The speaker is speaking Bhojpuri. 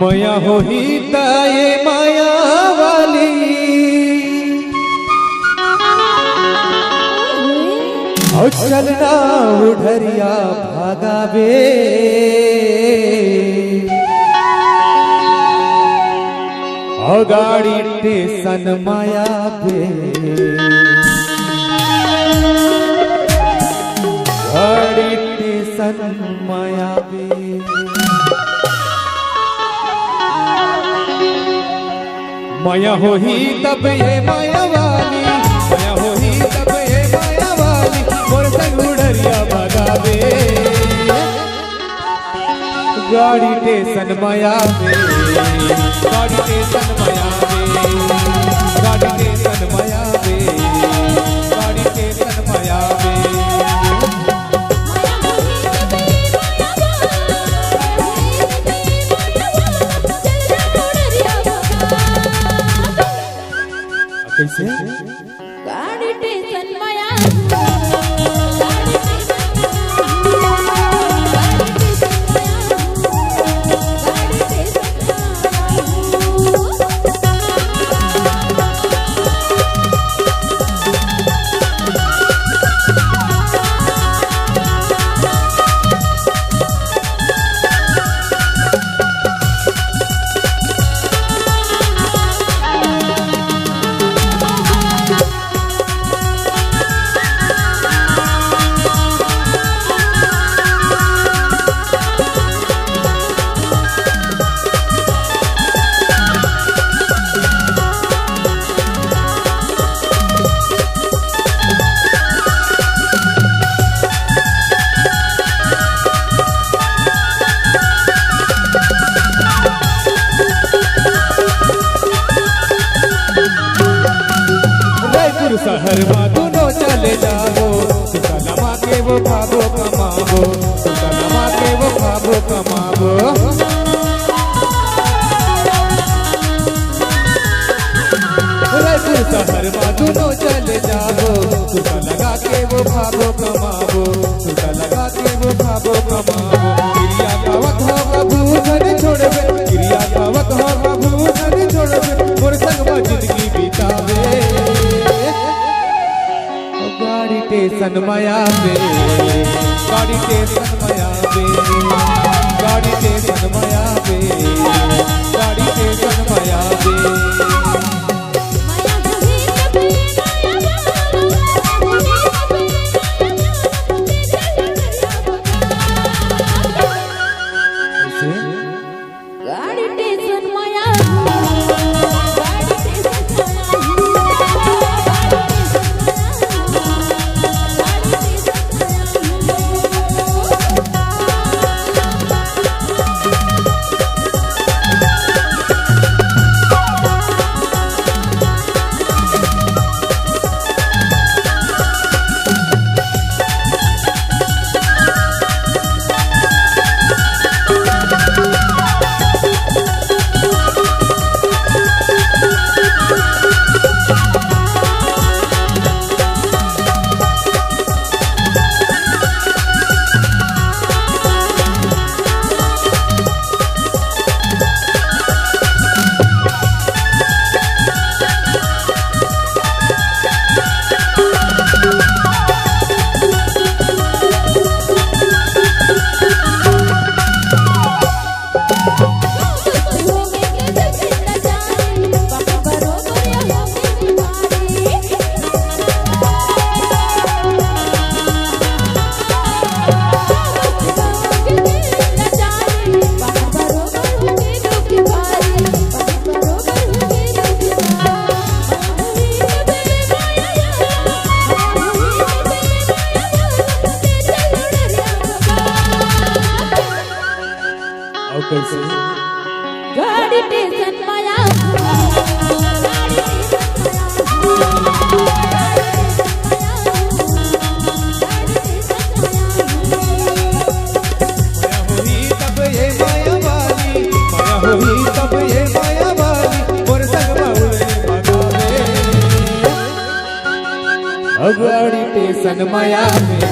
मया होही ताये माया वाली और चलना उधरिया भागावे और गाड़ी टेसन माया बे गाड़ी टेसन माया बे माया होही तब ये माया वाली माया होही तब ये माया वाली मोर संग उड़रिया भगावे गाड़ी टेसन माया में गाड़ी टेसन माया में गाड़ी टेसन माया में गाड़ी टेसन माया में कैसे गाड़ी टेसन माया शहर में दोनों चले जाओ सुतनमा के वो खाबो कमाबो सुतनमा के वो खाबो कमाबो रायपुर शहर में दोनों चले जाओ सुता लगा के वो खाबो कमाबो सुता लगा के वो खाबो कमाबो क्रिया कावत हो कबू घर छोड़बे क्रिया कावत हो कबू घर छोड़बे मोर संग जिंदगी बितावे गाड़ी टेसन माया में गाड़ी टेसन माया में गाड़ी टेसन माया में गाड़ी टेसन माया में गाड़ी टेसन माया गाड़ी टेसन माया होही तब ये माया वाली माया होही तब ये माया वाली मोर संग बाउले भगावे गाड़ी टेसन माया में